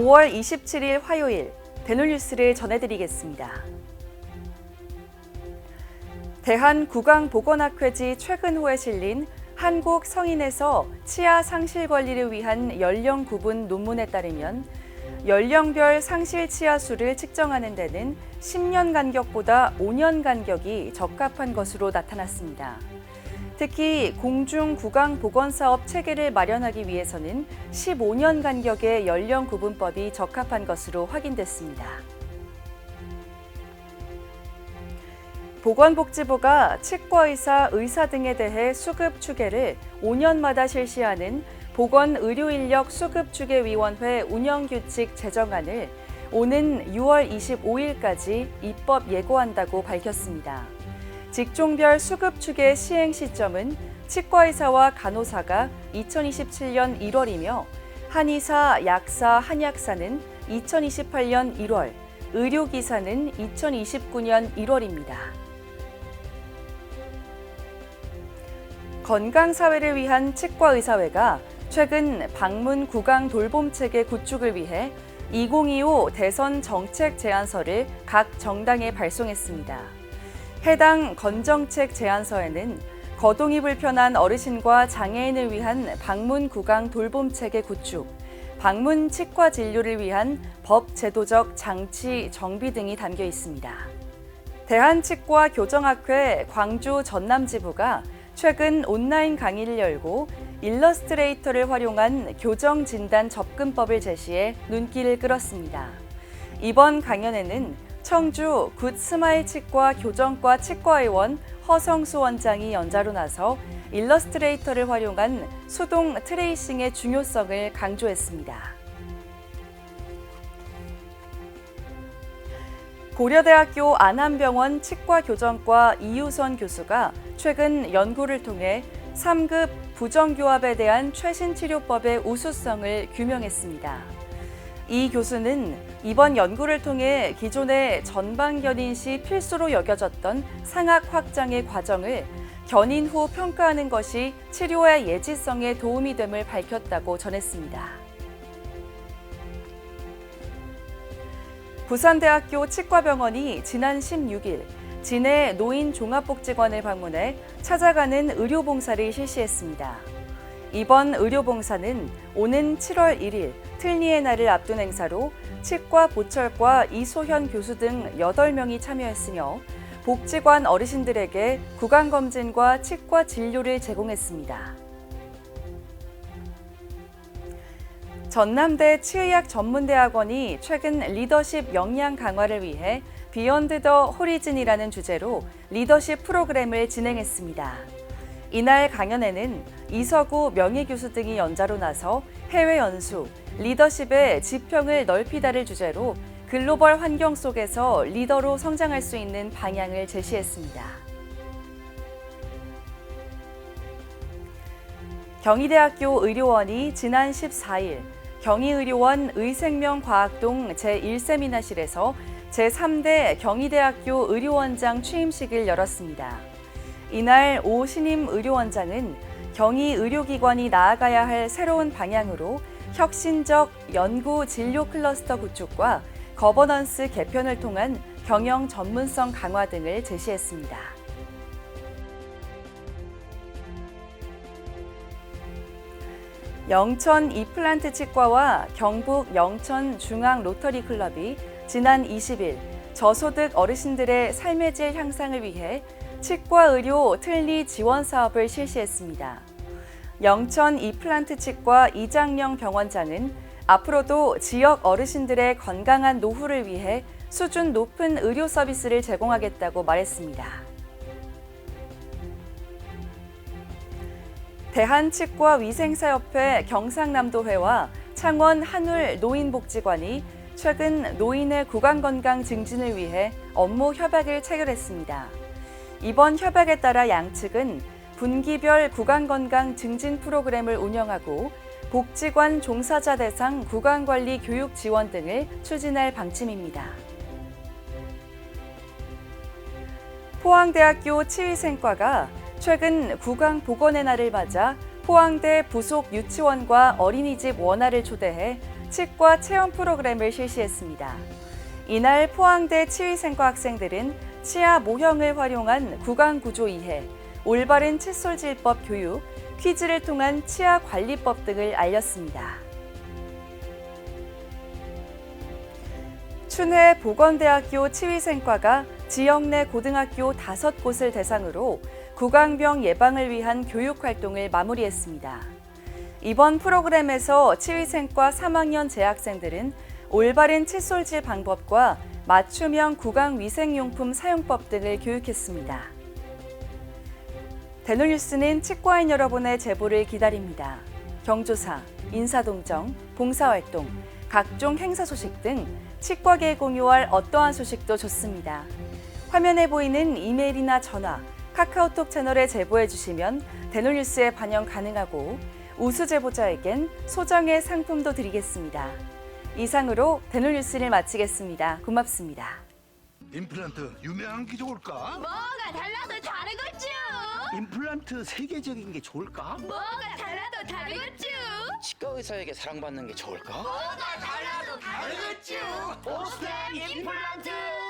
5월 27일 화요일 대놀뉴스를 전해드리겠습니다. 대한국악보건학회지 최근호에 실린 한국 성인에서 치아 상실 관리를 위한 연령 구분 논문에 따르면 연령별 상실 치아 수를 측정하는 데는 10년 간격보다 5년 간격이 적합한 것으로 나타났습니다. 특히 공중구강보건사업 체계를 마련하기 위해서는 15년 간격의 연령 구분법이 적합한 것으로 확인됐습니다. 보건복지부가 치과의사, 의사 등에 대해 수급 추계를 5년마다 실시하는 보건의료인력 수급추계위원회 운영규칙 제정안을 오는 6월 25일까지 입법 예고한다고 밝혔습니다. 직종별 수급추계 시행 시점은 치과의사와 간호사가 2027년 1월이며 한의사, 약사, 한약사는 2028년 1월, 의료기사는 2029년 1월입니다. 건강사회를 위한 치과의사회가 최근 방문 구강 돌봄체계 구축을 위해 2025 대선 정책 제안서를 각 정당에 발송했습니다. 해당 건정책 제안서에는 거동이 불편한 어르신과 장애인을 위한 방문 구강 돌봄체계 구축, 방문 치과 진료를 위한 법 제도적 장치 정비 등이 담겨 있습니다. 대한치과교정학회 광주 전남지부가 최근 온라인 강의를 열고 일러스트레이터를 활용한 교정 진단 접근법을 제시해 눈길을 끌었습니다. 이번 강연에는 청주 굿스마일 치과 교정과 치과의원 허성수 원장이 연자로 나서 일러스트레이터를 활용한 수동 트레이싱의 중요성을 강조했습니다. 고려대학교 안암병원 치과교정과 이유선 교수가 최근 연구를 통해 3급 부정교합에 대한 최신 치료법의 우수성을 규명했습니다. 이 교수는 이번 연구를 통해 기존의 전방견인 시 필수로 여겨졌던 상악 확장의 과정을 견인 후 평가하는 것이 치료의 예지성에 도움이 됨을 밝혔다고 전했습니다. 부산대학교 치과병원이 지난 16일 진해 노인종합복지관을 방문해 찾아가는 의료봉사를 실시했습니다. 이번 의료봉사는 오는 7월 1일 틀니의 날을 앞둔 행사로 치과 보철과 이소현 교수 등 8명이 참여했으며 복지관 어르신들에게 구강검진과 치과 진료를 제공했습니다. 전남대 치의학전문대학원이 최근 리더십 역량 강화를 위해 비욘드 더 호리즌이라는 주제로 리더십 프로그램을 진행했습니다. 이날 강연에는 이서구 명예교수 등이 연자로 나서 해외 연수, 리더십의 지평을 넓히다를 주제로 글로벌 환경 속에서 리더로 성장할 수 있는 방향을 제시했습니다. 경희대학교 의료원이 지난 14일 경희의료원 의생명과학동 제1세미나실에서 제3대 경희대학교 의료원장 취임식을 열었습니다. 이날 오 신임 의료원장은 경희의료기관이 나아가야 할 새로운 방향으로 혁신적 연구 진료 클러스터 구축과 거버넌스 개편을 통한 경영 전문성 강화 등을 제시했습니다. 영천 이플란트 치과와 경북 영천 중앙 로터리 클럽이 지난 20일 저소득 어르신들의 삶의 질 향상을 위해 치과 의료 틀니 지원 사업을 실시했습니다. 영천 이플란트 치과 이장영 병원장은 앞으로도 지역 어르신들의 건강한 노후를 위해 수준 높은 의료 서비스를 제공하겠다고 말했습니다. 대한치과위생사협회 경상남도회와 창원 한울 노인복지관이 최근 노인의 구강건강 증진을 위해 업무 협약을 체결했습니다. 이번 협약에 따라 양측은 분기별 구강건강 증진 프로그램을 운영하고 복지관 종사자 대상 구강관리 교육 지원 등을 추진할 방침입니다. 포항대학교 치위생과가 최근 구강보건의 날을 맞아 포항대 부속 유치원과 어린이집 원아를 초대해 치과 체험 프로그램을 실시했습니다. 이날 포항대 치위생과 학생들은 치아 모형을 활용한 구강 구조 이해, 올바른 칫솔질법 교육, 퀴즈를 통한 치아 관리법 등을 알렸습니다. 춘해 보건대학교 치위생과가 지역 내 고등학교 5곳을 대상으로 구강병 예방을 위한 교육 활동을 마무리했습니다. 이번 프로그램에서 치위생과 3학년 재학생들은 올바른 칫솔질 방법과 맞춤형 구강위생용품 사용법 등을 교육했습니다. 대놀뉴스는 치과인 여러분의 제보를 기다립니다. 경조사, 인사동정, 봉사활동, 각종 행사 소식 등 치과계에 공유할 어떠한 소식도 좋습니다. 화면에 보이는 이메일이나 전화, 카카오톡 채널에 제보해 주시면 대놀뉴스에 반영 가능하고 우수 제보자에겐 소정의 상품도 드리겠습니다. 이상으로 대놀뉴스를 마치겠습니다. 고맙습니다. 임플란트 유명한 게 좋을까? 뭐가 달라도 다르겠죠. 임플란트 세계적인 게 좋을까? 뭐가 달라도 다르겠죠. 치과 의사에게 사랑받는 게 좋을까? 뭐가 달라도 다르겠죠. 오스템 임플란트.